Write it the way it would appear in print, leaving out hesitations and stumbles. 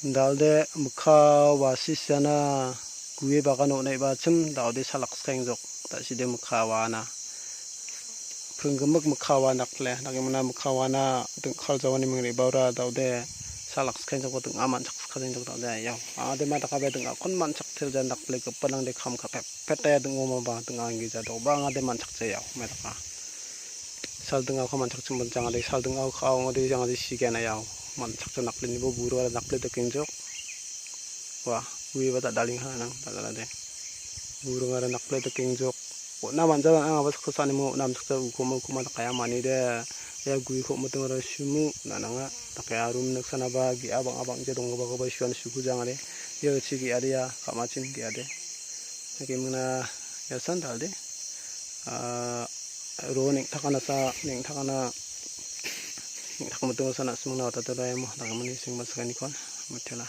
dalde mukha wasisana kuwe bakano nei bachim dalde salak skengjok ta side mukha wana phunggemek mukha wana nakle nagimana mukha wana tung khaljawani mingri bawra dalde salak skengjok tung aman chak skhajenjok dalde yaw ade ma takabe tung kon man chak thilja nakle kepanang de kham khap petaya tung oma ba tung angi ja do ba ngade man chak che yaw metaka sal tung khaman chak chum jang ade sal tung khaw ngade jang ade sigena yaw man chak nakle ni bo buru ala nakle de kengjok wah wi bata daling hanang dalade buru ngara nakle de kengjok na manja ang abas khosani mo nam chak ukoma kaya mani de ya gui kho mutung ra sumu nananga takya room naksana ba gi abang je dong ba ba shuan sugu jangare ye chi gi area kamachin gi ade kemna ya san dalde ro ning thakana ning thakmutung sana sumna ta ta mo dagamani sing masakani kon mutela